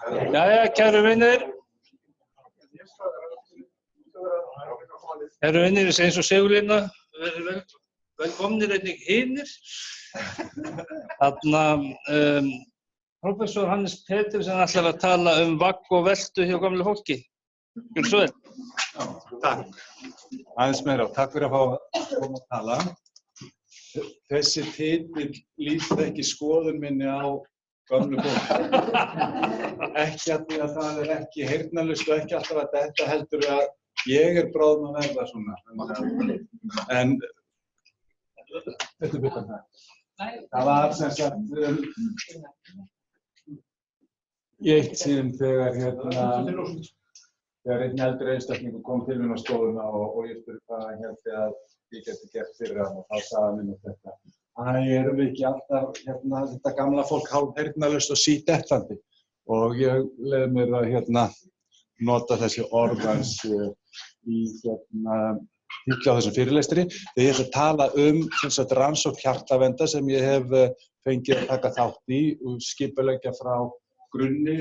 Jæja, kæru vinir. Kæru vinir, eins og Sigurlína, velkomnir einnig hinir. Þarna, Prófessor Hannes Petersen ætlar að tala vagg og veltu hjá gamlu fólki. Gjörðu svo vel. Já, takk. Aðeins meira, takk fyrir að fá að koma að tala. Þessi titill lýsir ekki skoðun minni á gömlu fólki. Ekki að því að það ekki heyrnarlaust og ekki alltaf að þetta heldur að ég bráðum að verða svona. En þetta betur það. Það var sem sagt í eitt sinn þegar einn eldri einstaklingur kom til mín á stofuna og ég spurði hvað hann héldi að ég geti gert fyrir hann og þá sagði hann mér þetta. Erum við ekki alltaf þetta gamla fólk hálf heyrnarlaust og sídettandi og ég leyfi mér að nota þessi orð hans í titli á þessum fyrirlestri. Þegar ég ætla að tala rannsókn hjartaverndar sem ég hef fengið að taka þátt í og skipuleggja frá grunni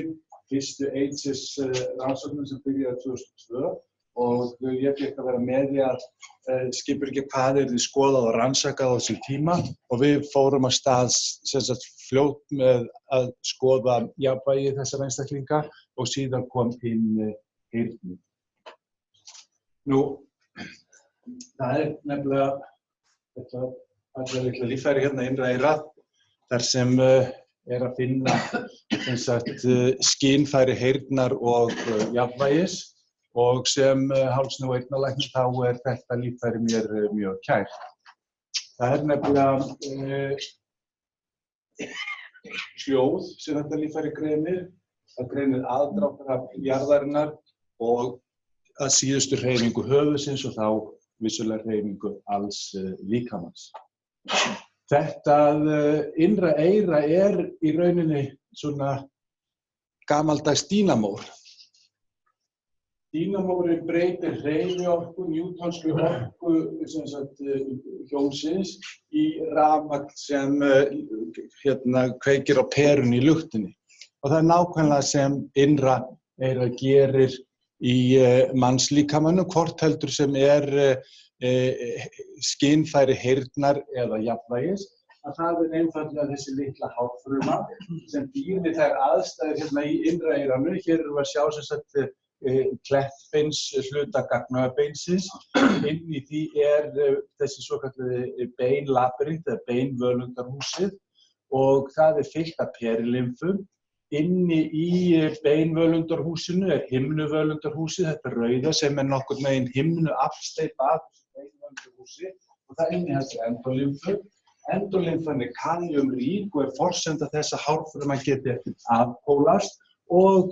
fyrstu AIDS rannsóknum sem byrjaði 2002 og ég fékk að vera með í að skipuleggja hvað yrði skoðað og rannsakað á þessum tíma og við fórum af stað fljótt með að skoða jafnvægi þessara einstaklinga og síðan kom inn heyrnin. Nú, það nefnilega þetta litla líffæri innra eyrað þar sem að finna skynfæri heyrnar og jafnvægis og sem háls- og eyrnalæknir þá þetta líffæri mér mjög kært. Það nefnilega hljóð sem þetta líffæri greinir. Það greinir aðdráttarafl jarðarinnar og að síðustu hreyfingu höfuðsins og þá vissulega hreyfingu alls líkamans. Þetta innra eyra í rauninni svona gamaldags dínamór. Dínamórin breytir hreyfiorku, newtonskri orku hjólsins í rafmagn sem kveikir á perunni í luktinni. Og það nákvæmlega sem innra eyra gerir í mannslíkamanum, hvort heldur sem skynfæri heyrnar eða jafnvægis, að það einfaldlega þessi litla hárfruma sem býr við þær aðstæður í innra eyranu. Hér erum við að sjá klettbeins hluta gagnauga-beinsins. Inn í því þessi svokallaði beinlabyrint eða beinvölundarhúsið og það fyllt af perilymfu. Inni í beinvölundarhúsinu himnuvölundarhúsið, þetta rauða sem nokkurn veginn himnuafsteypa af beinvölundarhúsi og það inniheldur endolymfu. Endolymfan kaliumrík og forsenda þess að hárfruman geti ekki afkólast og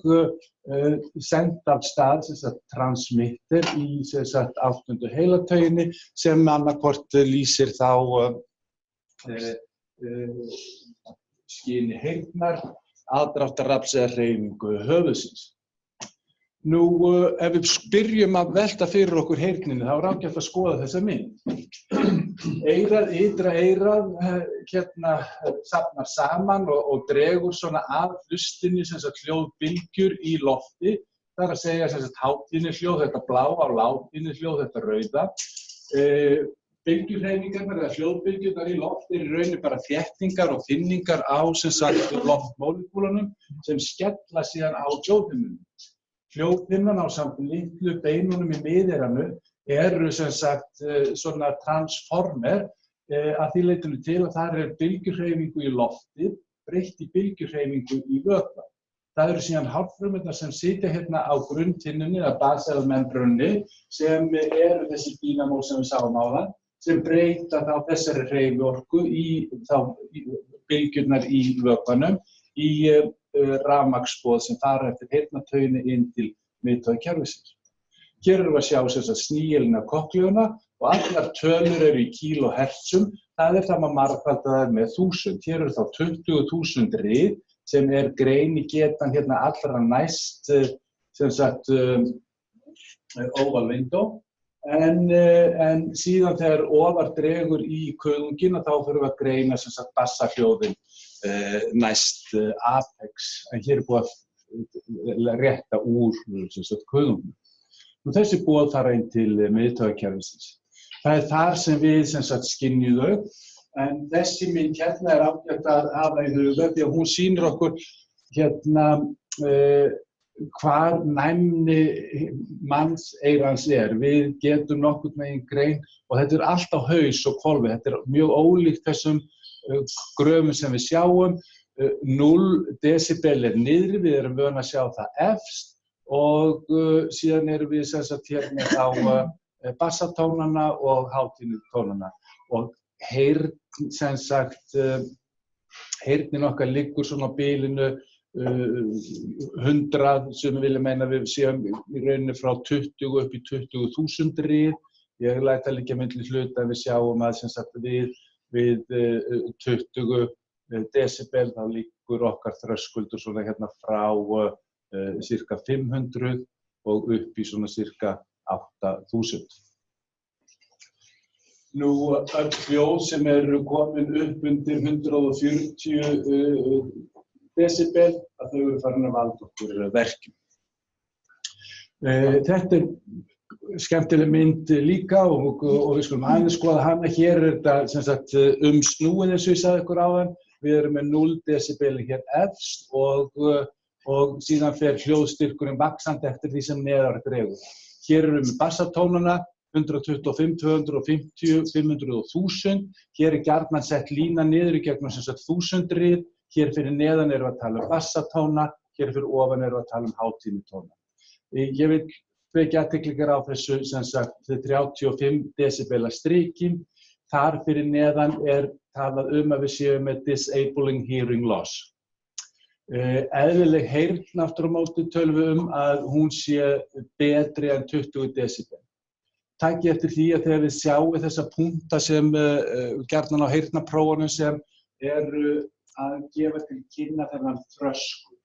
send af stað transmitter í 8. heilatauginni sem annaðhvort lýsir þá skyni heyrnar, aðdráttarafls eða hreyfingu höfuðsins. Nú, ef við byrjum að velta fyrir okkur heyrninni, þá ágætt að skoða þessa mynd. Eyrað, ytra eyrað, safnar saman og dregur svona af hlustinni hljóðbylgjur í lofti. Það að segja hátíðnihljóð, þetta blá á látíðnihljóð, þetta rauða. Bylgjuhreyfingarnar eða hljóðbylgjurnar í loft í rauninni bara þéttingar og þynningar á loftmólekúlunum sem skella síðan á hljóðhimnunum. Hljóðhimnan ásamt litlu beinunum í miðeyranu eru svona transformer að því leytinu til að það bylgjuhreyfingu í lofti breytt í bylgjuhreyfingu í vökva. Það eru síðan hárfrumurnar sem sitja á grunntinnunni eða baselmembrunni sem eru þessi dínamó sem við sáum áðan sem breyta þá þessari hreyfiorku í bylgjurnar í vökvanum í rafmagnsboð sem fara eftir heyrnartauginni inn til miðtaugakerfisins. Hér erum við að sjá snígilina kokklíuna og allar tölur eru í kílóhertzum. Það það maður margfaldaðar með 1000. Hér eru þá 20.000 rið sem greinigetan allra næst oval window. En síðan þegar ofar dregur í kuðunginn þá þurfum við að greina bassahljóðin næst apex. En hér búið að rétta úr kuðungnum. Þessi boð fara inn til miðtaugakerfisins. Það þar sem við skynjum þau, en þessi mynd hérna ágætt að hafa í huga því að hún sýnir okkur hérna hvar næmni mannseyrans Við getum nokkurn veginn grein og þetta allt á haus og hvolfi. Þetta mjög ólíkt þessum gröfum sem við sjáum. 0 desibel niðri, við erum vön að sjá það efst og síðan erum við hérna á bassatónana og hátíðnitónana og heyrnin okkar liggur svona á bilinu 100 sem við viljum meina við séum í rauninni frá 20 upp í 20.000 rið. Ég læt það liggja milli hluta en við sjáum að við 20 desibel þá liggur okkar þröskuldur svona hérna frá cirka 500 og upp í svona cirka 8.000. Öll hljóð sem eru komin upp undir 140 desibel að þau eru farin að valda okkur verkjum. Þetta skemmtileg mynd líka og við skulum aðeins skoða hana. Hér þetta snúið eins og ég sagði ykkur áðan. Við erum með 0 desibel hér efst og síðan fer hljóðstyrkurinn vaxandi eftir því sem neðar dregur. Hér erum við bassatónana 125, 250, 500 og 1000. Hér gjarnan sett lína niður í gegnum 1000 rið. Hér fyrir neðan erum við að tala bassatóna, hér fyrir ofan erum við að tala hátíðnitóna. Ég vil vekja athygli á þessu 35 desibela striki. Þar fyrir neðan talað að við séum með disabling hearing loss. Eðlileg heyrn aftur á móti tölum við að hún sé betri en 20 desibel. Takið eftir því að þegar við sjáum þessa punkta sem gjarnan á heyrnarprófunum sem eru að gefa til kynna þennan þröskuld.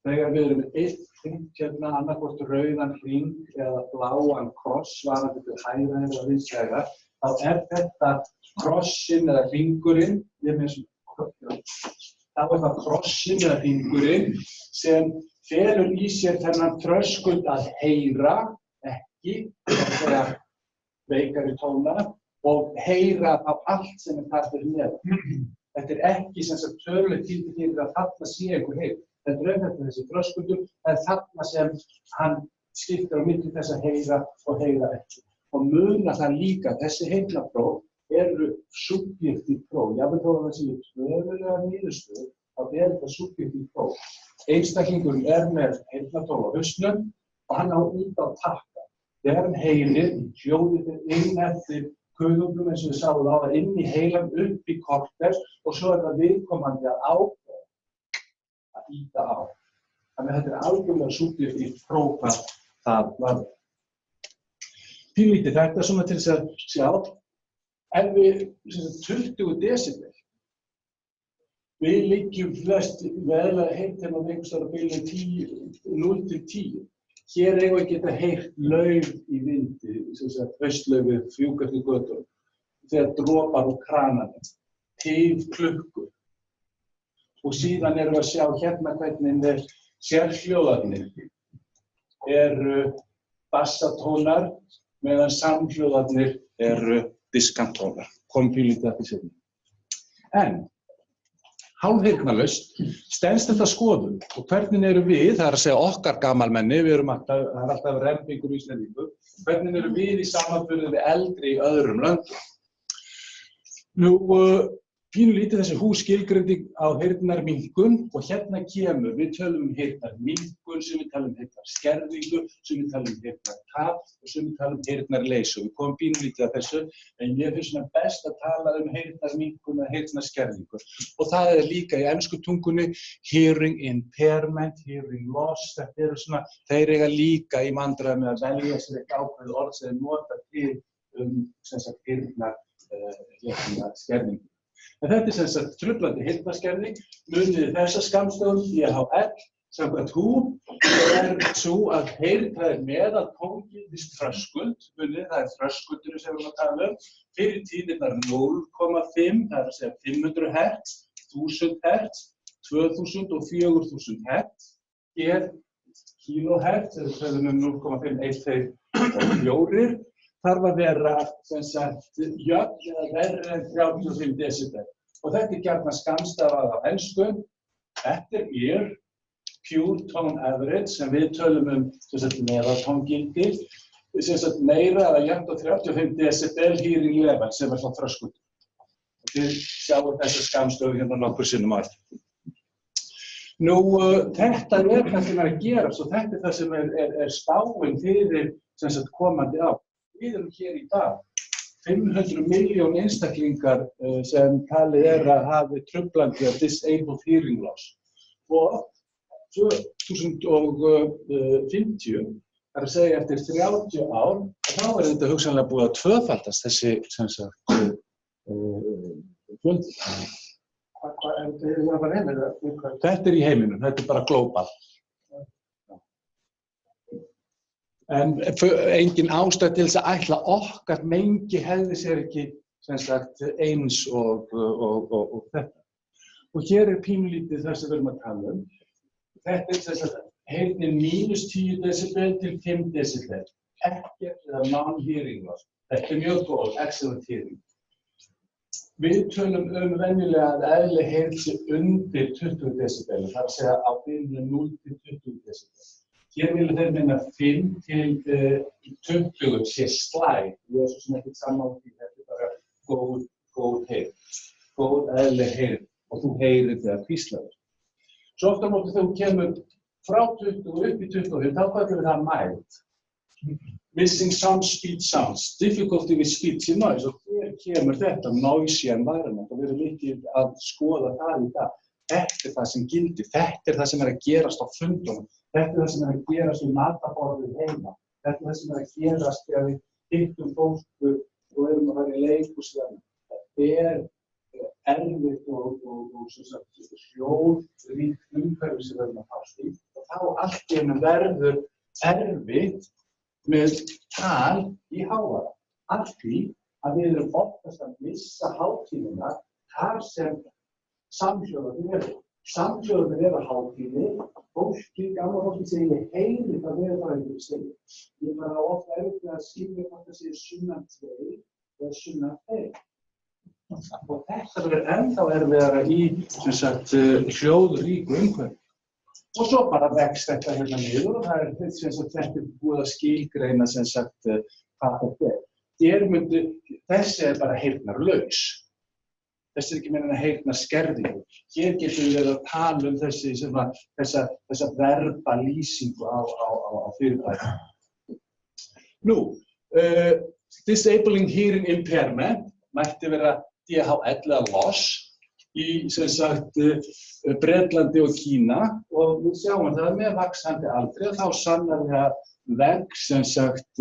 Þegar við erum með eitt punkt hérna, annaðhvort rauðan hring eða bláan kross varðandi til hægra eða vinstri, þá þetta krossin eða hringurinn, þá það krossin eða hringurinn sem felur í sér þennan þröskuld að heyra, ekki, veikari tóna, og heyra á allt sem þar fyrir neðan. Þetta ekki tölulegt gildi fyrir að þarna sé einhver heyrn. Þetta þessi þröskuldur, en þarna sem hann skiptir á milli þess að heyra og heyra ekki. Og muna það líka, þessi heyrnarpróf eru subjektív próf. Jafnvel þó að það séu tölulega niðurstöður, þá þetta subjektív próf. Einstaklingurinn með heyrnartól á hausnum og hann á út á takka. Þegar hann heyrir, hljóðið inn eftir kuðungnum eins og við sáum á það inn í heilan upp í korters og svo það viðkomandi að ákveða að ýta á. Þannig að þetta algjörlega subjektív próf hvað það var. Pínlítið þetta svona til þess að sjá, ef við 20 desibel, við liggjum flest veðlega heitt hérna einhvers staðar á bilinu 0 til 10. Hér eigum við geta heyrt lauf í vindi, haustlaufið fjúkast í götunum, þegar dropar úr krananum, tif klukkur. Og síðan erum við að sjá hérna hvernig sérhljóðarnir eru bassatónar, meðan samhljóðarnir eru diskantónar. Komum pínlítið að því seinna. En hálfheyrnarlaust stenst þetta skoðun og hvernig erum við, það að segja okkar gamalmenni, það alltaf rembingur í Íslendingu, hvernig erum við í samanburði við eldri í öðrum löndum. Pínulítið þessi hússkilgreining á heyrnarminnkun og hérna kemur, við tölum heyrnarminnkun, sem við talum heyrnarskerðingu, sem við talum heyrnartap og sem við talum heyrnarleysi. Við komum pínulítið að þessu, en ég finnst best að tala heyrnarminnkun og heyrnarskerðingu. Og það líka í ensku tungunni hearing impairment, hearing loss, þetta eru svona, þeir eiga líka í vandræðum með að velja sér ekki ákveðið orð sem nota til heyrnarskerðingu. En þetta truflandi heyrnarskerðing, munið þessa skammstöfun DHL, samkvæmt HÚ, svo að heyrn meðaltóngildis þröskuld, munið það þröskuldurinn sem við erum að tala fyrir tíðirnar 0,5, það að segja 500 Hz, 1000 Hz, 2000 og 4000 Hz. Hér kílóhertz, eða tölum 0,514, þarf að vera sem sagt jöfn eða verri en 35 decibel. Og þetta gjarnan skammstafað á ensku. Þetta ear, pure tone average, sem við tölum sem sagt meðaltóngildi, sem sagt meira eða jafnt á 35 decibel hearing level, sem svona þröskuldur. Þið sjáum þessa skammstöðu hérna nokkur sinnum á eftir. Nú, þetta það sem að gerast og þetta það sem spáin fyrir sem sagt komandi ár. Við erum hér í dag 500 milljón einstaklingar sem talið að hafi truflandi af disabled hearing loss. Og 2050, það að segja eftir 30 ár, þá þetta hugsanlega búið að tvöfaldast þessi sem sagt fjöldi. Þetta í heiminum, þetta bara global. En engin ástæða til þess að ætla okkar mengi hefði sér ekki sem sagt eins og þetta. Og hér pínulítið það sem við erum að tala um. Þetta sem sagt heyrnin -10 decibel til 5 decibel. Ekkert eða non-hearing loss. Þetta mjög góð, excellent hearing. Við tölum venjulega að eðli heyrn sé undir 20 decibel, það að segja á bilinu 0 til 20 decibel. Hér vilja þeir minna 5 til 20 sé slæg. Ég svo sem ekkert sammála því, þetta bara góð heyrn, góð eðli heyrn og þú heyrir þegar hvíslaður. Svo oftar móti þegar þú kemur frá 20 og upp í 25, þá kallum við það mild. Missing some speech sounds, difficulty with speech in noise, og hér kemur þetta noisy environment og við erum mikið að skoða það í dag. Þetta það sem gildir, þetta það sem að gerast á fundunum, þetta það sem að gerast við matarborðið heima, þetta það sem að gerast þegar við hittum fólk og erum að fara í leikhúsið. Þetta erfitt og sem sagt hljóðríkt umhverfi sem við erum að fást í og þá allt í einu verður erfitt með tal í hávaða. Allt því að við erum oftast að missa hátíðina þar sem samhljóðarnir eru. Samhljóðarnir eru hátíðni, gamla fólki segir ég heyri það verður bara einhverju segir. Ég bara ofta erfitt að skilja hvort það segir sunnan 2 eða sunnan 2. Og þetta verður ennþá erfiðara í sem sagt hljóðríku umhverfi. Og svo bara vex þetta hérna niður og það sem sagt þetta búið að skilgreina sem sagt hvað þetta Þessi bara heyrnarlaus. Þessi ekki meina heyrnarskerðingu. Hér getum við að tala þessa verba lýsingu á fyrirbæri. Nú, disabling hearing impairment mætti vera DHL eða loss í sem sagt Bretlandi og Kína og við sjáum það með vaxandi aldri og þá sannarlega vex sem sagt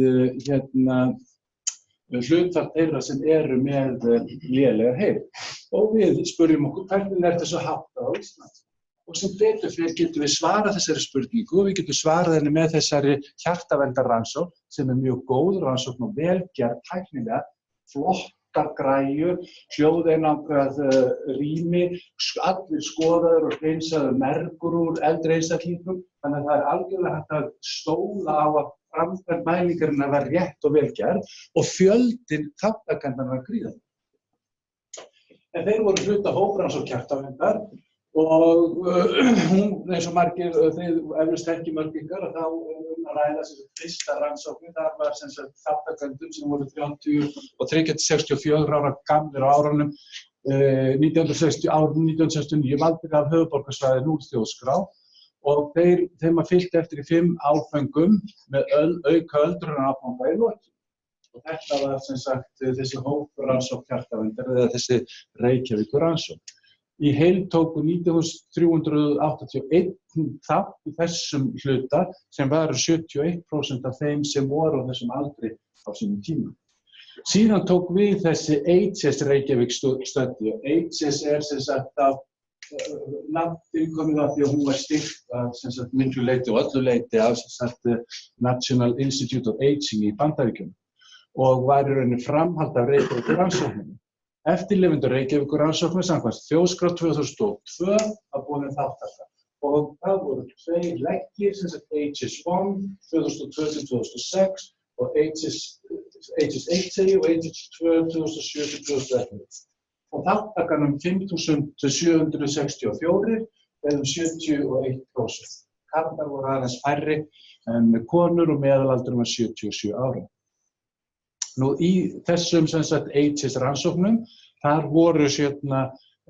hlutfall þeirra sem eru með lélegar heyrn. Og við spurjum okkur hvernig þetta svo háttað á Íslandi. Og sem betur fyrir getum við svarað þessari spurningu og við getum svarað henni með þessari hjartaverndarrannsókn sem mjög góð rannsókn og vel gerð tæknilega, flottar græjur, hljóðeinangrað rými, allir skoðaður og hreinsaður mergur úr eldri einstaklingum, þannig að það algjörlega hægt að stóla á að framkvæmd mælingarinnar var rétt og vel gerð og fjöldinn þáttakendanna var gríðarlegur. En þeir voru hluta hóprannsókn hjartaverndar og hún, eins og margir, þeir eflaust ekki mörg ykkar, þá að ræða sem sagt fyrsta rannsóknin, þar var sem sagt þáttakendum sem voru 30 og 64 ára gamlir á árunum 1969 valdir af höfuðborgarsvæði úr þjóðskrá og þeim var fylgt eftir í 5 áföngum með auka öldrunarafganga í lokin. Og þetta var sem sagt þessi hóprannsókn hjartaverndar eða þessi Reykjavíkur rannsókn. Í heild tóku 1981 þátt í þessum hluta sem var 71% af þeim sem voru á þessum aldri á sínum tíma. Síðan tók við þessi HS Reykjavík study og HS sem sagt af nafnið komið af því að hún var styrkt af sem sagt miklu leyti og öllu leyti af sem sagt National Institute of Aging í Bandaríkjunum og var í rauninni framhald af Reykjavíkur rannsókninni. Eftirlifendur Reykjavíkur rannsóknar samkvæmt Þjóðskrá 2002 að boðin þáttaka. og það voru 2 leggir, sem sagt HS1 2002-2006 og HS1 segi og HS2 2007-2011. Og þátttakan 5.764 eða 71%. Karlar voru aðeins færri en konur og meðalaldur var 77 ára. Nú í þessum sem sagt HS rannsóknum, þar voru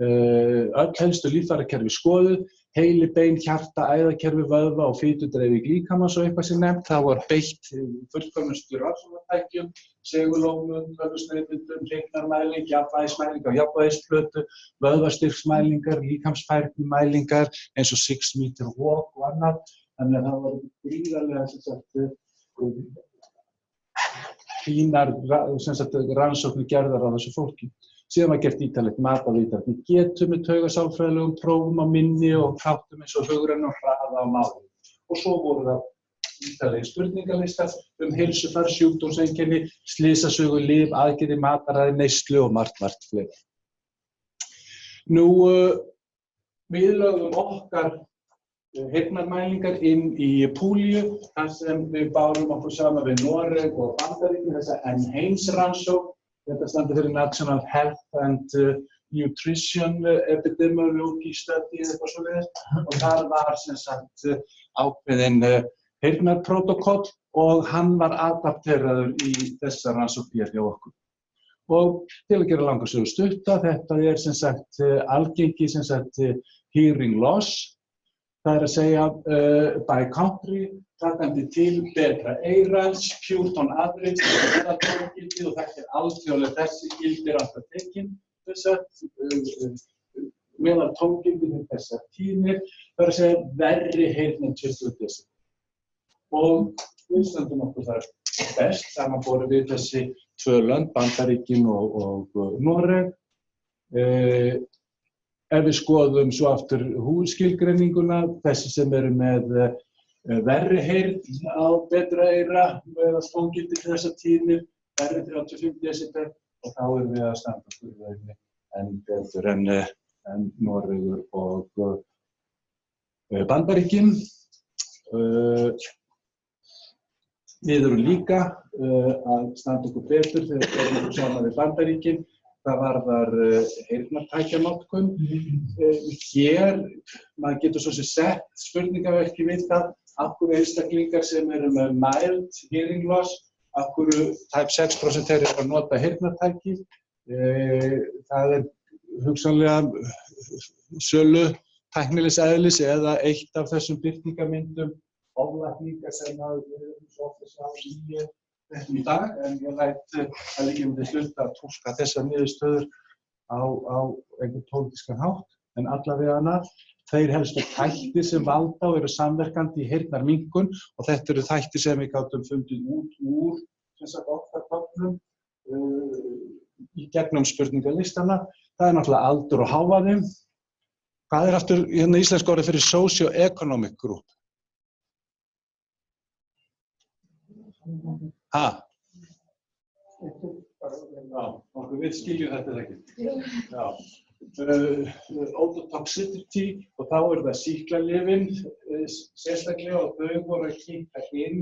öll helstu líffærakerfi skoðuð, heili, bein, hjarta, æðakerfi, vöðva og fitudreifing líkamans og eitthvað sem nefnt. Það var beitt fullkomnustu rannsóknartækjum, segulómum, tölvusneiðmyndum, hrygnarmæling, jafnvægismæling á jafnvægisplötu, vöðvastyrksmælingar, líkamsfærnimælingar eins og 6 meter walk og annað. Þannig að það var gríðarlega fínar rannsóknir gerðar á þessu fólki. Síðan var gert ítarlegt mat á viðtalið getu með taugasálfræðilegum prófum á minni og þáttum eins og hugrenn og hraða á máli. Og svo voru það ítarlegir spurningalistar heilsufar, sjúkdómseinkenni, slysasögu, lyf, aðgerðir, mataræði, neyslu og margt fleira. Nú, við lögðum okkar heyrnarmælingar inn í Púlíu, þar sem við bárum okkur saman við Noreg og Bandaríkin, þessa NHANES-rannsókn. Þetta stendur fyrir National Health and Nutrition Epidemiology Study eitthvað svoleiðis og þar var sem sagt ákveðinn heyrnarprótókoll og hann var adapteraður í þessa rannsókn hér hjá okkur. Og til að gera langa sögu stutta, þetta sem sagt algengi sem sagt hearing loss. Það að segja by country, takandi til betra eyrans, Purton average, meðaltóngildið og þetta alþjóðlega þessi gildir alltaf tekin, meðaltóngildið þessar tíðnir, það að segja verri heyrn en 20 decibel. Og við stöndum okkur þar best, samanborið við þessi 2 lönd, Bandaríkin og Noreg. Ef við skoðum svo aftur húðskilgreininguna, þessi sem eru með verri heyrn á betra eyra, meðaltóngildi til þessar tíðnir, verri 35 decibel og þá erum við að standa okkur enn betur en Noregur og Bandaríkin. Við erum líka að standa okkur betur þegar við erum saman við Bandaríkin. Það varðar heyrnartækjanotkun. Hér, maður getur svo sem sett spurningaverki við það, af hverju einstaklingar sem eru með mild hearing loss, af hverju tæp 6% þeirra eru að nota heyrnartæki. Það hugsanlega sölu tæknilegs eðlis eða eitt af þessum birtingarmyndum oflækninga sem við erum svo oft að sjá í dag, en ég læt að ég myndi hluta að túlka þessar niðurstöður á einhvern pólitískan hátt, en allavega þeir helstu þættir sem valda og eru samverkandi í heyrnarminnkun og þetta eru þættir sem við gátum fundið út úr okkar gögnum í gegnum spurningalistana. Það er náttúrulega aldur og hávaði. Hvað er aftur íslenska orðið fyrir socio-economic group? Já, við skiljum þetta ekki. Já. Ototoxicity og þá eru það sýklalyfin sérstaklega og þau voru að kíkja inn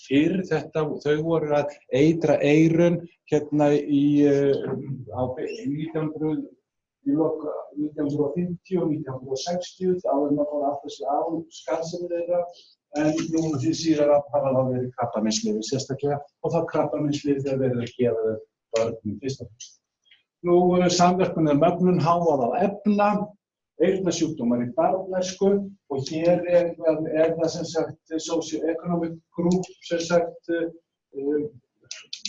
fyrr þau voru að eitra eyrun í 1950 og 1960 áður maður fór aftur sig á skaðsemi þeirra. En nú síðar hafa það verið krabbameinslyf sérstaklega og þá krabbameinslyf þegar verið að gefa þau börnum fyrst og fremst. Nú samverkun mögnun hávaða á efna, eyrnasjúkdómar í barnæsku og hér er það sem sagt socio-economic group sem sagt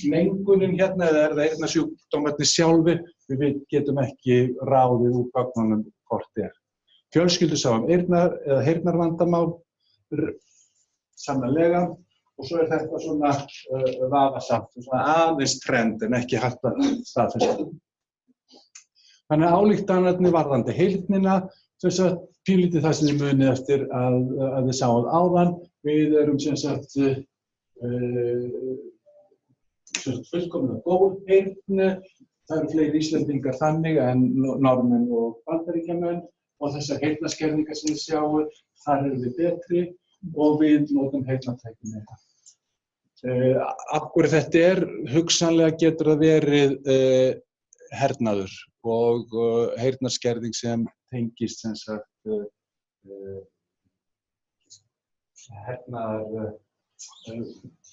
mengunin eða er það eyrnasjúkdómarnir sjálfir, við getum ekki ráðið úr gögnunum hvort er. Fjölskyldusamum eða heyrnarvandamál sannarlega og svo er þetta svona vafasamt, svona aðeins trend en ekki hægt að staðfesta. Þannig að ályktanirnar varðandi heyrnina, pínlítið það sem þið munið eftir að þið sáuð áðan. Við erum sem sagt fullkomlega góð heyrn. Það eru fleiri Íslendingar þannig en Norðmenn og Bandaríkjamenn. og þessar heyrnarskerðingar sem við sjáum, þar erum við betri og við notum heyrnartækni. Af hverju þetta hugsanlega getur það verið hernaður og heyrnarskerðing sem tengist sem sagt hernaðar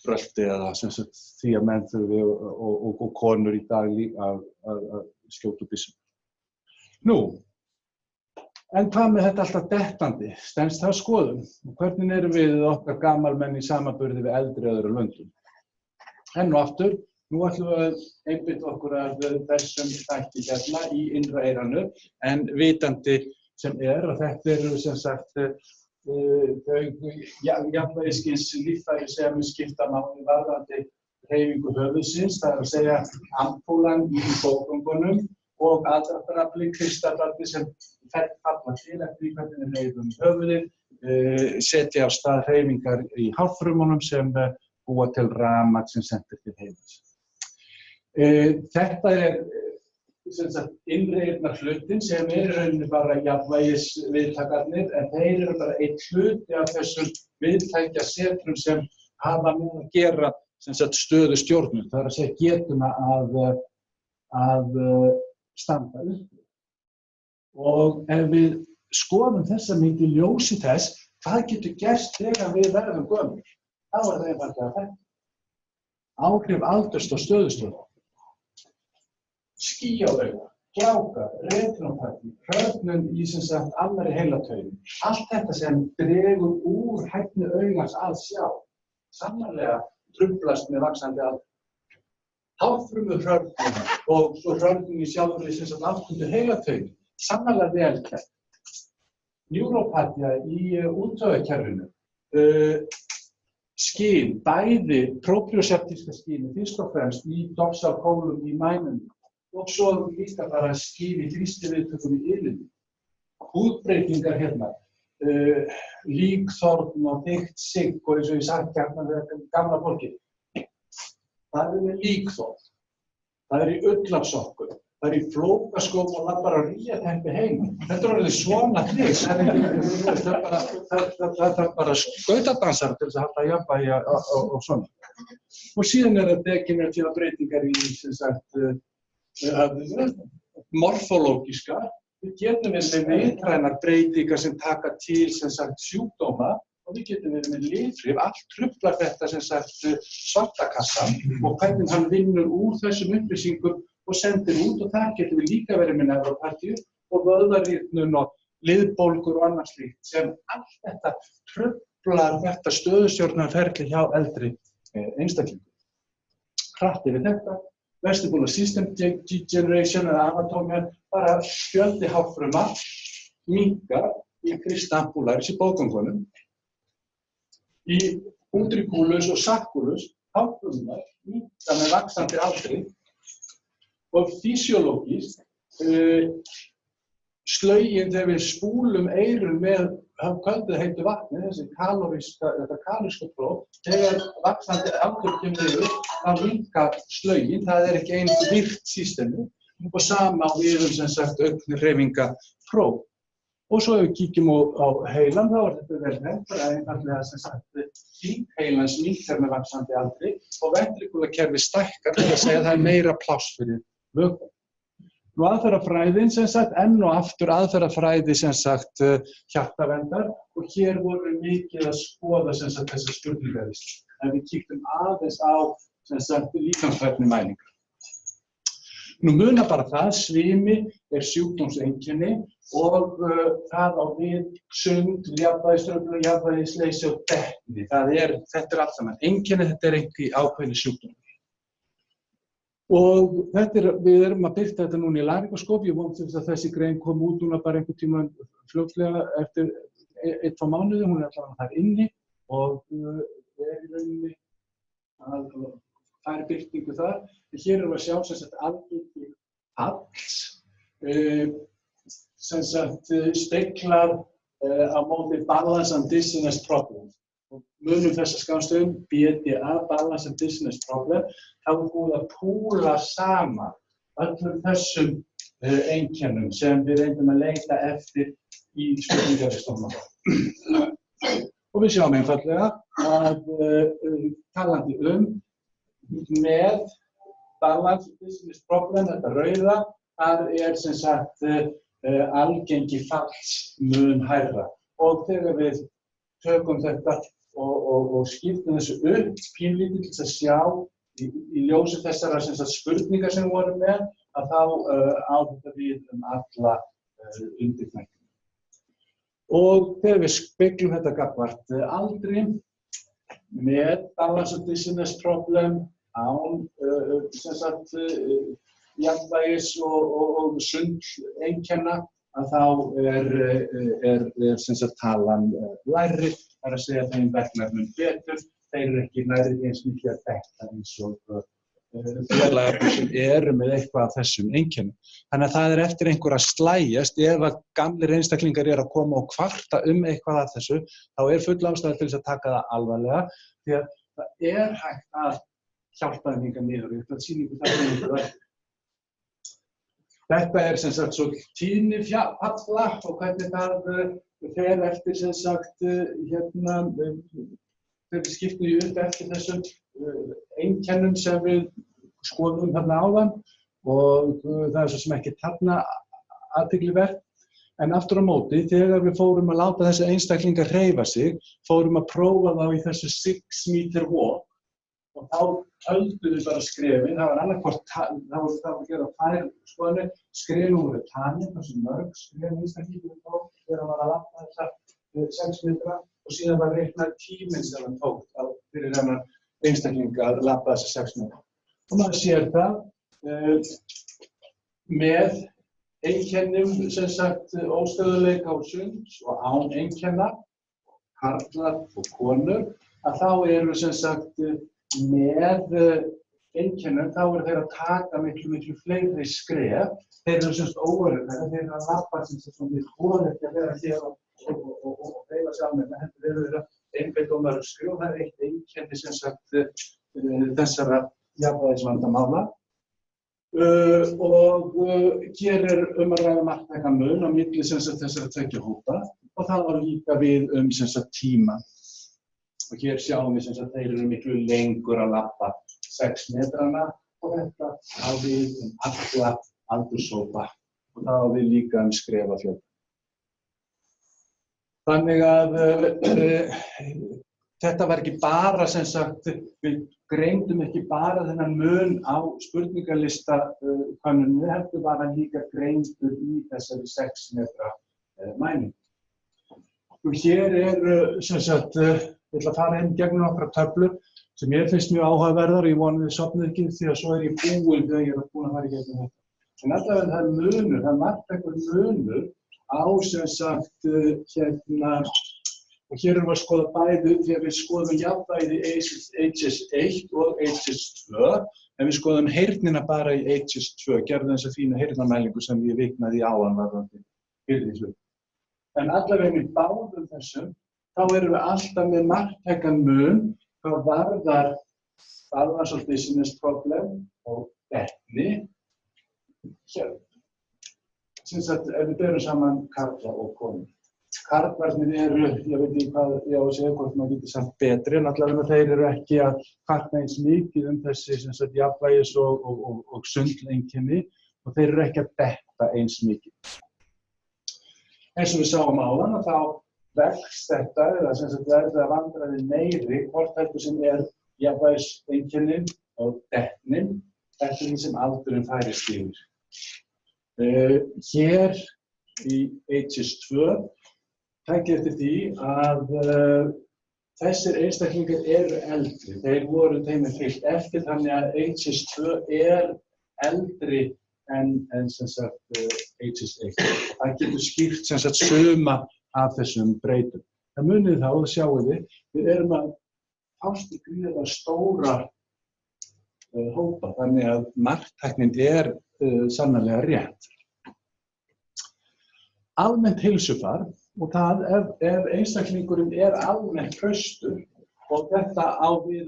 brölti eða sem sagt því að menn þurfi og konur í dag að skjóta byssum. Nú, en hvað með þetta alltaf dettandi? Stenst það skoðun? Og hvernig erum við okkar gamalmenn í samanburði við eldri öðrum löndum? Enn og aftur, nú ætlum við að einbeita okkur að þessum þætti hérna í innra eyranu, en vitandi sem að þetta eru sem sagt þau jafnvægiskyns líffæri sem skipta máli varðandi hreyfingu höfuðsins, það að segja ampúlan í bógöngunum og aðdráttarafli, kristallarnir sem falla til eftir því hvernig við hreyfum höfuðið, setja á stað hreyfingar í hárfrumunum sem búa til rafmagn sem sendir til heilans. Þetta innri eyrnahlutin sem í rauninni bara jafnvægisviðtakarnir, en þeir eru bara einn hluti af þessum viðtækjasetrum sem hafa með að gera stöðustjórnun, það er að segja getuna að standa upp. Og ef við skoðum þessa mynd í ljósi þess, hvað getur gerst þegar við verðum gömul? Þá það einfaldlega þetta. Áhrif aldurs og stöðustjórnun. Skýjavauga, gjáka, retinópati, hrörnun í sem sagt annarri heilataugum. Allt þetta sem dregur úr hæfni augans að sjá, sannarlega truflast með vaxandi aldur. Hárfrumuhrörnun og svo hrörnun í sjálfri sem sagt aftundu heilataugum, sannarlega vel kennt. Neuropatía í úttaugakerfinu, skyn, bæði proprioseptíska skyni, fyrst og fremst í dorsálkólum í mænunum. Og svo líka bara skyn í þrýstiviðtökum í yfirliti. Húðbreytingar hérna, líkþorn og þykkt sigg og eins og ég sagt hérna við gamla fólki. Það með líkþorn, það í ullarsokkun, það í flókaskóm og labbar á ríateppi heima. Þetta orðið svona trix, það er bara skautadansar til þess að halda jafnvægi og svona. Og síðan það degeneratíva breytingar í sem sagt morfólógíska, við getum verið með vitrænar breytingar sem taka til sem sagt sjúkdóma og við getum verið með lyfrif, allt truflar þetta sem sagt svartakassan og hvernig hann vinnur úr þessum upplýsingum og sendir út og þar getum við líka verið með neuropatíu og vöðvarýrnun og liðbólgur og annað slíkt sem allt þetta truflar þetta stöðustjórnarferli hjá eldri einstaklingum. Hratt yfir þetta. Vestibular system degeneration eða anatómía, bara fjöldi hárfruma minnkar í kristambulæris í bógöngunum. Í utricularis og sacculus hárfrumurnar minnka með vaxandi aldri og físiológískt slaugin þegar við spúlum eyrun með köldu heitu vatni, þessi kalóríska próf, þegar vaxandi aldur kemur yfir, þá minnkar slaugin, það ekki eins virkt systemi og sama við sem sagt augnhreyfingapróf. Og svo ef við kíkjum á heilan, þá þetta vel nefnt, það einfaldlega sem sagt þingheilans minnkar með vaxandi aldri og ventrikulakerfið stækkar, það að segja að það meira pláss fyrir vökva. Nú aðferðafræðin sem sagt, enn og aftur aðferðafræði sem sagt hjartaverndar og hér voru mikið að skoða sem sagt þessar spurningavísl. En við kíktum aðeins á sem sagt líkamsfærnimælingar. Nú muna bara það, svimi sjúkdómseinkenni og það á við sund, jafnvægistruflun, jafnvægisleysi og detni. Þetta allt saman einkenni, þetta ekki ákveðni sjúkdómur. Og við erum að birta þetta núna í laringoskóp, ég vonast að þessi grein kom út núna bara einhvern tíma fljótlega eftir 1-2 mánuði, hún allavega þar inni og í rauninni að færa birtingu þar. Hér erum við að sjá sem sagt algengi falls, sem sagt speglar á móti balance and dizziness problem. Og munum þessa skammstöfum, BDA, balance and dizziness problem, þá búið að púla saman öllum þessum einkennum sem við reyndum að leita eftir í spurningarlistanum. Og við sjáum einfaldlega að talandi með balance business problem, þetta rauða, þar sem sagt algengi falls mun hærra. Og þegar við tökum þetta og skiptum þessu upp pínlítið til að sjá í ljósi þessara sem sagt spurningar sem voru með, að þá á þetta við alla undirþættina. Og þegar við speglum þetta gagnvart aldri með balance business problem án sem sagt jafnvægis og sundeinkenna, að þá sem sagt talan lægri, það að segja þeim vegnar mun betur, þeir ekki nærri eins mikið að þetta eins og félagar sem eru með eitthvað af þessum einkennum. Þannig að það eftir einhver að slægjast, ef að gamlir einstaklingar að koma og kvarta eitthvað af þessu, þá full ástæða til þess að taka það alvarlega, því að það hægt að hjálpa þeim hingað niður. Ég ætla að sýna ykkur það niður. Þetta sem sagt svo tíðni falla og hvernig það fer eftir sem sagt þegar við skiptum því upp eftir þessum einkennum sem við skoðum þarna áðan og það svo sem ekki þarna athyglisvert. En aftur á móti, þegar við fórum að láta þessi einstaklingar hreyfa sig, fórum að prófa þá í þessu 6 meter walk og þá höldum við bara skrefin. Það var annarkvort, það var að gera 2 skoðanir, skrefin voru tanir, þessu mörg skrefin einstaklingur tók þegar hann var að lappa þessa 6 metra og síðan var reiknað tíminn sem hann tók fyrir hennar einstaklinga að lappa þessa 6 metra. Og maður sér það með einkennum sem sagt óstöðuleika og sunds og án einkenna, karlar og konur, að þá eru sem sagt með einkennum, þá eru þeir að taka miklu fleiri skref. Þeir eru sem sagt óöruglega, þeir eru að lappa sem sagt við vorum ekki að vera hér og hreyfa sig almennt, heldur þeir eru að einbeita og mörg skref og það eitt einkenni sem sagt þessara jafnvægisvandamála. Og hér að ræða marktækan mun á milli sem sagt þessara 2 hópa og það var líka við sem sagt tíma. Og hér sjáum við sem sagt þeir eru miklu lengur að lappa 6 metrana og þetta á við alla aldurshópa og það á við líka skrefafjölda. Þannig að þetta var ekki bara sem sagt, við greindum ekki bara þennan mun á spurningalista könnunum, við heldur var hann líka greindur í þessari 6 metra mælingu. Og hér sem sagt, ég ætla að fara gegnum nokkrar töflur sem ég finnst mjög áhugaverðar og ég vona þið sofnið ekki því að svo ég búinn þegar ég búinn að fara í gegnum þetta. En allavega það munur, það marktækur munur á sem sagt og hér erum við að skoða bæði þegar við skoðum jafnvægi HS1 og HS2 en við skoðum heyrnina bara í HS2, gerðum þessa fína heyrnarmælingu sem ég viknaði í áðan varðandi fyrir því. En allavega í báðum þessum þá erum við alltaf með marktækan mun hvað varðar balance business problem og etni hér. Sem sagt, ef við berum saman karla og konur. Karlarnir eru, ég veit ekki hvað ég á að segja, hvort maður getur sagt betri, en allavega þeir eru ekki að kvarta eins mikið þessi sem sagt jafnvægis og sundeinkenni og þeir eru ekki að detta eins mikið. Eins og við sáum áðan að þá vex þetta, eða sem sagt verða vandræði meiri, hvort heldur sem jafnvægiseinkennin og detnin, eftir því sem aldurinn færist yfir. Hér í HS2 takið eftir því að þessir einstaklingar eru eldri. Þeir voru þeim fylgt eftir þannig að HS2 eldri en sem sagt HS1. Það getur skýrt sem sagt suma af þessum breytum. Það munið þá, það sjáum við erum að fást í gríðarlega stóra hópa, þannig að marktæknin sannarlega rétt. Almennt heilsufar, og það ef einstaklingurinn almennt hraustur og þetta á við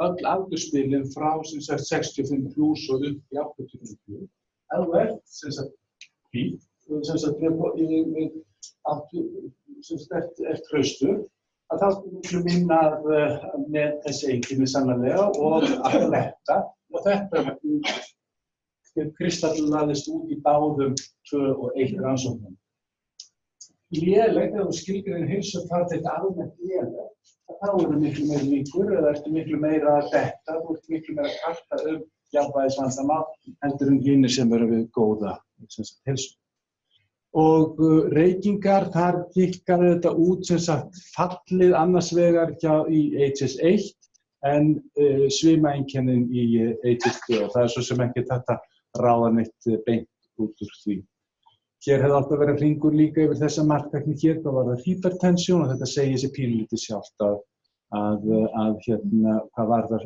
öll aldursbilin frá sem sagt 65 plus og upp í 85 plus. Ef þú sem sagt fín sem sagt, við áttu, sem sagt, hraustur, að þá miklu minna með þessi einkenni sannarlega og að letta og þetta kristallaðist út í báðum 2 og 1 rannsóknum. Lélegt, ef þú skilgreinir heilsufar þetta almennt lélegt, þá eru miklu meira líkur eða ertu miklu meira að detta, þú ert miklu meira að karta jafnvægisvandamál heldur hinir sem eru við góða heilsu. Og reykingar, þar tikkaði þetta út sem sagt fallið annars vegar í HS1 en svimaeinkennin í HS2 og það svo sem ekki þetta ráða neitt beint út úr því. Hér hefði átt að vera hringur líka yfir þessa marktækni hér, það var það hypertensjón og þetta segir sér pínlítið sjálft að hvað var þar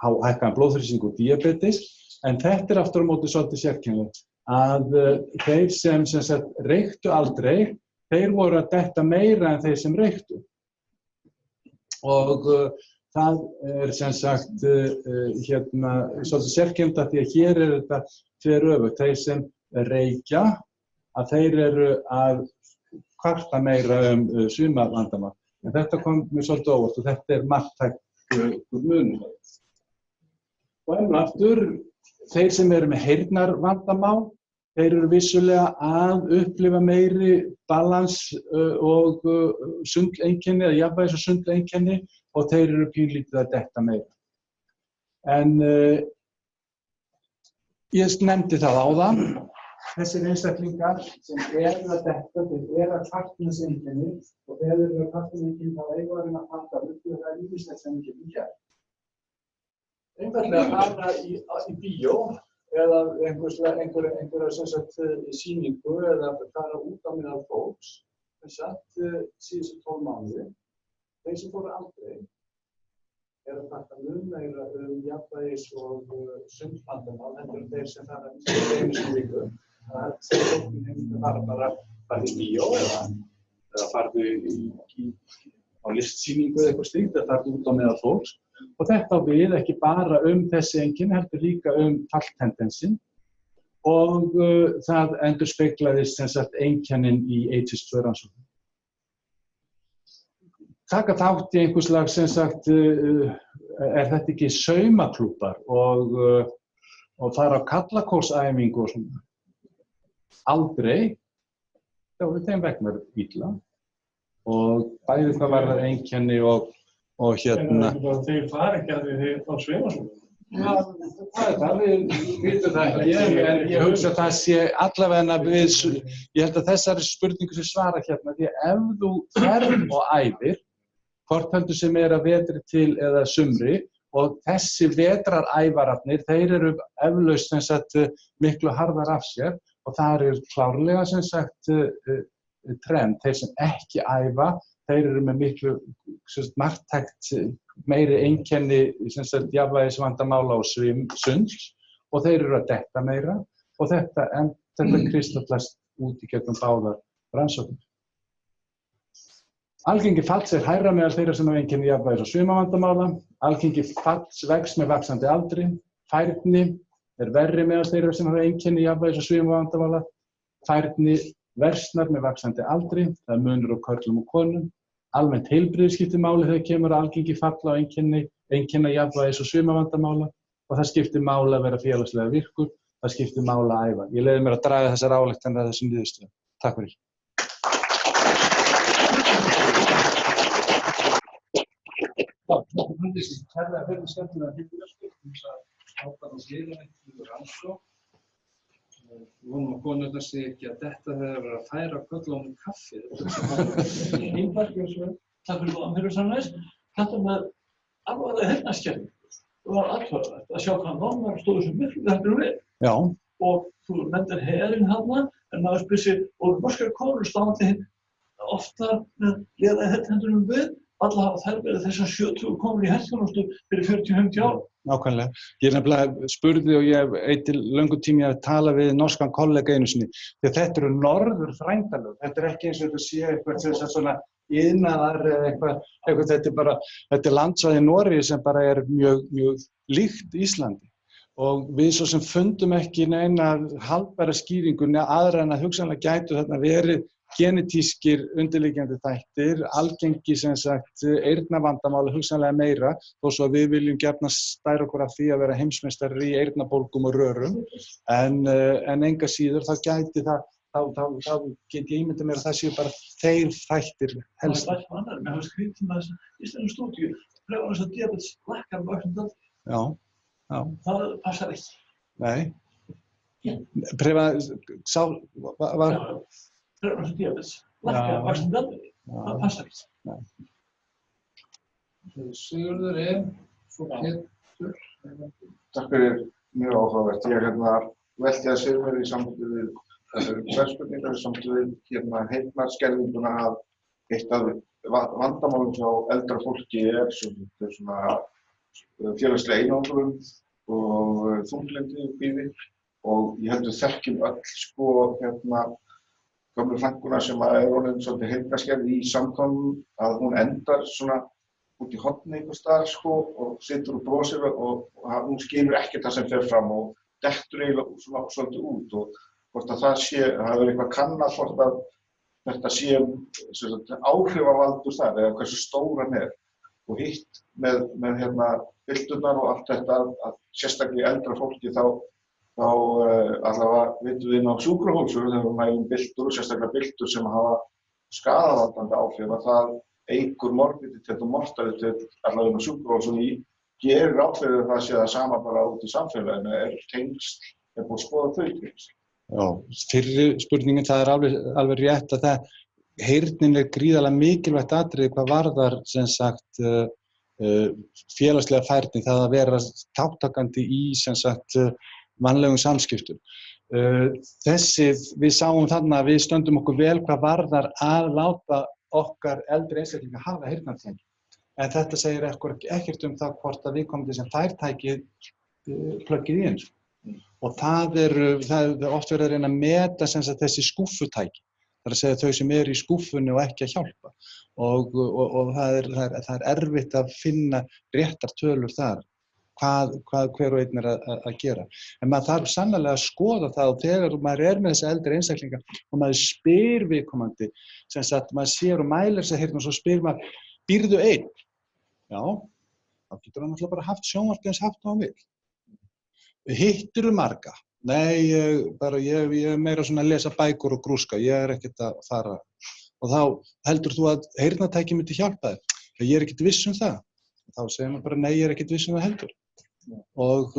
hækkaðan blóðþrýsting og diabetes, en þetta aftur á móti svolítið sérkennilegt að þeir sem sagt reyktu aldrei, þeir voru að detta meira en þeir sem reyktu. Og það sem sagt svolítið sérkennilegt að því að hér þetta þveröfugt. Þeir sem reykja, að þeir eru að kvarta meira svimavandamál. En þetta kom mér svolítið óvart og þetta marktækur munur. Og enn aftur, þeir sem eru með heyrnarvandamál, þeir eru vissulega að upplifa meiri balans og sundeinkenni eða jafnvægis og sundeinkenni og þeir eru pínlítið að detta meira. En ég nefndi það áðan, þessir einstaklingar sem eru að detta, þeir eru að kvarta þessi einkenni og þeir eru að kvarta þessi einkenni þá eiga að reyna að halda upp og það ýmislegt sem við getum gert. Einfaldlega að fara í bíó eða einhverja sem sagt sýningu eða fara út á meðal fólks sem sagt síðustu 12 mánuði. Þeir sem fóru aldrei að taka mun meira jafnvægis og sundvandamál heldur þeir sem fara einu sinni í viku. Það sem fólkinn hefði bara í bíó eða farðu á listsýningu eða eitthvað slíkt eða farðu út á meðal fólks. Og þetta á við ekki bara þessi einkenni, heldur líka falltendensin og það endurspeglaðist sem sagt einkennin í HS2 rannsóknum. Taka þátt í einhvers slag sem sagt, þetta ekki saumaklúbbar og fara á kallakórsæfingu og svona. Aldrei, þá þeim vegnar illa og bæði það varðar einkenni og Þeir fara ekki að því þá svima svona. Já, það við vitum það ekki, en ég hugsa að það sé allavega ég held að þessari spurningu sem svara hérna, því að ef þú ferð og æfir, hvort heldur sem að vetri til eða sumri, og þessi vetraræfararnir, þeir eru eflaust sem sagt miklu harðar af sér og það klárlega sem sagt trend, þeir sem ekki æfa, þeir eru með miklu marktækt meiri einkenni jafnvægisvandamála og sunds og þeir eru að detta meira og þetta kristallast út í gegnum báðar rannsóknir. Algengi falls hærra meðal þeirra sem hafa einkenni jafnvægis og svimavandamála, algengi falls vex með vaxandi aldri, færni verri meðal þeirra sem hafa einkenni jafnvægis og svimavandamála, færni versnar með vaxandi aldri, það munur á körlum og konum. Almennt heilbrigði skiptir máli þegar kemur að algengi falla og einkenna jafnvægis og svimavandamála og það skiptir máli að vera félagslega virkur, það skiptir máli að æfa. Ég leyfi mér að draga þessar ályktanir að þessum niðurstöðum. Takk fyrir. Kærlega fyrir skemmtilega hyggjurskip, ákvæða og gleðinni rannsókn. Við vonum að konurnar sé ekki að detta þegar það að færa köllunum kaffi. Takk fyrir góðan fyrir samleis. Þetta með alvarlega heyrnarskerðingu. Það var athugavert að sjá hvað nornar stóðu svo miklu heldur við. Já. Og þú nefndir herinn þarna, en maður spyr sig, og norskar konur standi oftar með lélega heyrnhendunum við. Alla hafa þær verið þessar 70 konur í heyrnarþjónustu fyrir 40-50 ára. Nákvæmlega. Ég nefnilega spurði og ég eitt löngu tími að tala við norskan kollega einu sinni. Því þetta eru norðurfrændalög. Þetta ekki eins og þetta sé eitthvað sem svona iðnaðar eða eitthvað þetta landsvæði Noregi sem bara mjög líkt Íslandi. Og við svo sem fundum ekki neina haldbæra skýringu aðra en að hugsanlega gætu þarna verið genetískir undirliggjandi þættir, algengi sem sagt eyrnavandamáli hugsanlega meira, þó svo að við viljum gjarnan stæra okkur af því að vera heimsmeistarar í eyrnabólgum og rörum, en enga síður þá gæti það, þá get ég ímyndað mér að það séu bara þeir þættir helst. Það er annar, með að skrýta með þess að íslensku stúdíu, pröfa þess að diabetes lækkar vaxandi aldri. Já. Það passar ekki. Nei. Pröfa, var... Pröfa þess að diabetes lækkar vaxandi aldri. Það passar ekki. Nei. Sigurður svo Pétur. Takk fyrir mjög áhugavert. Ég velti að segja mér í sambandi við spurningar í sambandi við heyrnarskerðinguna að eitt af vandamálum hjá eldra fólki svona félagslega einangrun og þunglyndi og kvíði og ég held við þekkjum öll gömlu frænkuna sem orðin svolítið heyrnarskerð í samkomum að hún endar svona út í horni einhvers staðar og situr og brosir og hún skilur ekkert það sem fer fram og dettur eiginlega svona svolítið út og hvort að það hefur eitthvað kannað hvort að þetta sé áhrifavaldur þar eða hversu stór hann og hitt með bylturnar og allt þetta að sérstaklega í eldra fólki þá allavega vitum við inn á sjúkrahúsum þegar við mælum byltur og sérstaklega byltur sem hafa skaðavaldandi áhrif að það eykur morbiditet og mortalitet allavega inn á sjúkrahúsum gerir ráð fyrir að það sé það sama bara út í samfélaginu tengsl búið að skoða þau tengsl. Já, fyrri spurningin það alveg rétt að heyrnin gríðarlega mikilvægt atriði hvað varðar sem sagt félagslega færni það að vera þátttakandi í sem sagt mannlegum samskiptum. Við sáum þarna að við stöndum okkur vel hvað varðar að láta okkar eldri einstaklinga hafa heyrnartæki. En þetta segir ekkert það hvort að viðkomandi sem fær tækið plöggið í eins. Og það er oft verið að reyna að meta sem sagt þessi skúffutæki. Það er að segja þau sem í skúffunni og ekki að hjálpa. Og það er erfitt að finna réttar tölur þar. Hvað hver og einn að gera. En maður þarf sannarlega að skoða það og þegar maður með þessi eldri einstaklinga og maður spyr viðkomandi, sem sagt maður sér og mælir sig hérna og svo spyr maður, býrðu einn? Já, þá getur hann náttúrulega bara haft sjónvarpið eins haft og hann vill. Hittirðu marga? Nei, ég er meira svona að lesa bækur og grúska, ég er ekkert að fara. Og þá heldur þú að heyrnartæki myndi hjálpa þér? Ég er ekkert viss það. Þá segir maður bara nei, ég er ekkert viss það heldur. Og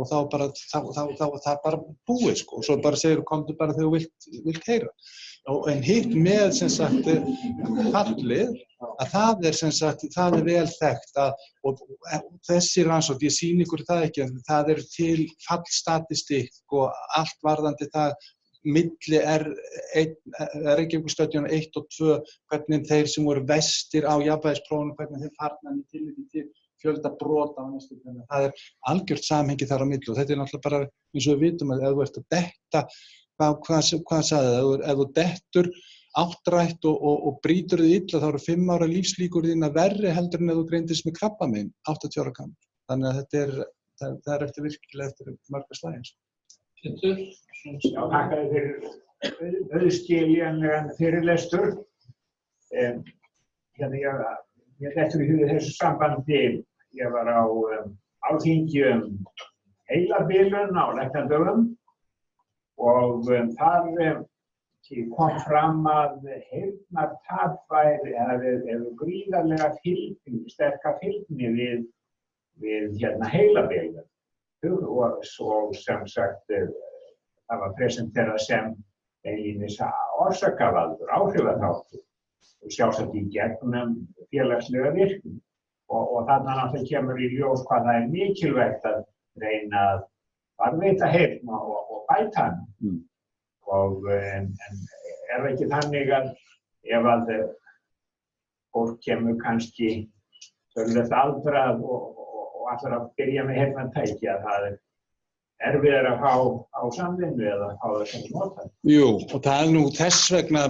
þá það bara búið og svo bara segir komdu bara þegar þú vilt heyra. En hitt með sem sagt fallið að það er sem sagt það er vel þekkt og þessi rannsókn ég sýni ykkur það ekki en það er til fallstatistikk og allt varðandi það milli Reykjavíkurstöðjunum 1 og 2 hvernig þeir sem voru vestir á jafnvægisprófunum hvernig þeir farna í tilliti til fjölda brota það er algjört samhengi þar á milli og þetta er náttúrulega bara eins og við vitum að ef þú ert að detta hvað sagði það, ef þú dettur áttrætt og brýtur þig illa þá eru 5 ára lífslíkur þín að verri heldur en ef þú greindist með krabbamein 80 ára gamall. Þannig að það er eftir virkilega eftir marga slagins. Pétur. Já, takk fyrir auðskiljanlegan fyrirlestur. Ég dettur í hug þessu sambandi. Ég var á Alþingi heilabilun á læknadögum og þar kom fram að heyrnartap hefur gríðarlega sterka fylgni við heilabilun. Og svo sem sagt það var presenterað sem beinlínis orsakavaldur, áhrifaþáttur og sjálfsagt í gegnum félagslega virkni. Og þarna náttúrulega kemur í ljós hvað það er mikilvægt að reyna að varðveita heyrn og bæta hann. En er ekki þannig að ef að fólk kemur kannski töluvert aldrað og allar að byrja með heyrnartæki að það erfiðar að fá á samvinnu eða fá það sem nota? Jú, og það nú þess vegna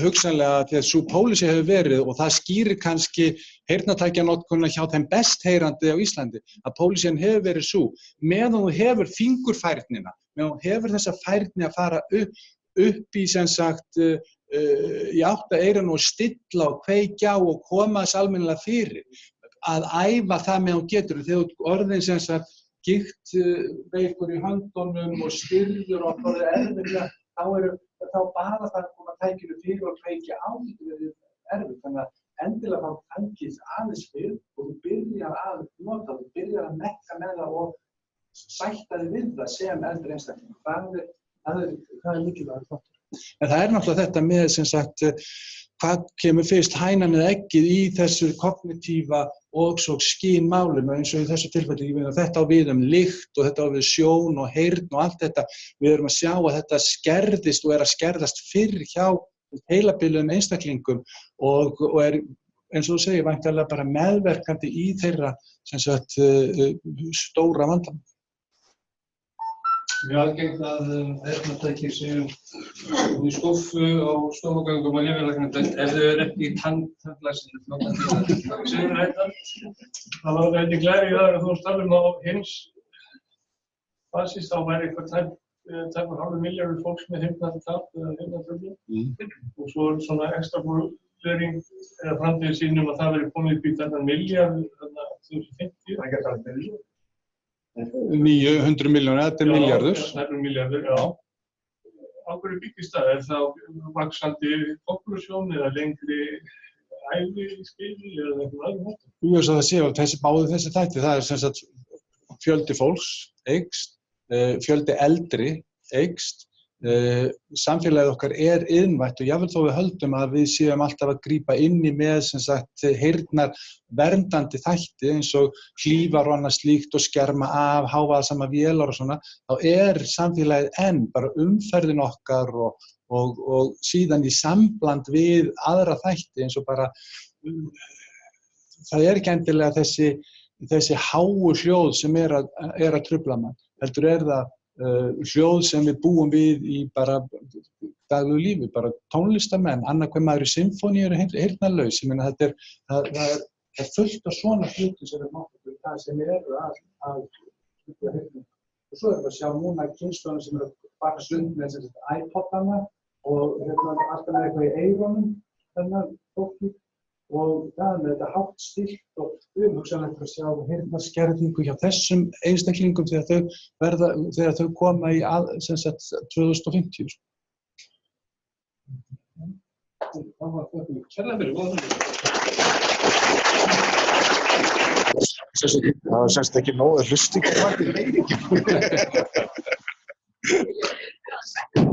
hugsanlega því að sú pólísi hefur verið og það skýrir kannski heyrnartækjanotkunina hjá þeim best heyrandi á Íslandi, að pólísían hefur verið sú, meðan þú hefur fingurfærnina, meðan þú hefur þessa færni að fara upp í sem sagt í átta eyranu og stilla og kveikja og koma þess almennilega fyrir, að æfa það meðan þú getur, þegar þú orðin sem sagt gikt veikur í höndunum og styrður og það er erfiðlega, þá bara það að koma tækinu fyrir og kveikja á því erfið. Þannig að endilega þá tækið aðeins fyrir og þú byrjar að nota, þú byrjar að mekka með það og sætta þig við það sem eldri einstaklingur. Það er mikilvægur þáttur. En það er náttúrulega þetta með sem sagt hvað kemur fyrst hænan eða eggið í þessu kognitíva og svo skynmálum eins og í þessu tilfelli, þetta á við lykt og þetta á við sjón og heyrn og allt þetta. Við erum að sjá að þetta skerðist og er að skerðast fyrr hjá heilabiluðum einstaklingum og er eins og þú segir væntanlega bara meðverkandi í þeirra sem sagt stóra vandamál. Mjög algengt að heyrnartæki séu í skúffu á stofugöngum og lyfjalæknadeild ef þau eru ekki í tannlæsinu. Sigur Hættar. Það var þetta glæri að þú starfum á hins basis, þá væri eitthvað tæpur hálfur milljarður fólks með heyrnartap eða heyrnartruflun. Og svo er svona ekstra blöring eða framtíð sínum að það veri komið upp í þennan milljarð þarna 2050. Það getur alveg verið. 900 milljónir, þetta er milljarður. Já, þetta er milljarður, já. Á hverju byggist það? Er það vaxandi konklusjón eða lengri æviskeiði eða eitthvað annað? Jú, svo það séu báðu þessi þætti, það er sem sagt fjöldi fólks eykst, fjöldi eldri eykst, samfélagið okkar er iðnvætt og jafnvel þó við höldum að við séum alltaf að grípa inn í með sem sagt heyrnar verndandi þætti eins og hlífar og annað slíkt og skerma af hávaðasama vélar og svona, þá er samfélagið enn bara umferðin okkar og síðan í sambland við aðra þætti eins og bara það er ekki endilega þessi háu hljóð sem er að trufla mann, heldur er það hljóð sem við búum við í bara daglegu lífi, bara tónlistamenn, annað hver maður í symfóníu eru heyrnarlaus, ég meina þetta er fullt af svona hluti sem er það sem eru að trufla heyrnum. Og svo erum við að sjá núna kynslóðina sem eru að fara stund með iPod-ana og alltaf með eitthvað í eyrunum, þennan fólki. Og það með þetta hátt stillt og hugsanlegt að sjá heyrnarskerðingu hjá þessum einstaklingum þegar þau koma í sem sagt 2050. Það var þetta kærlega fyrir góða. Það var semst ekki nóg að hlusta ekki.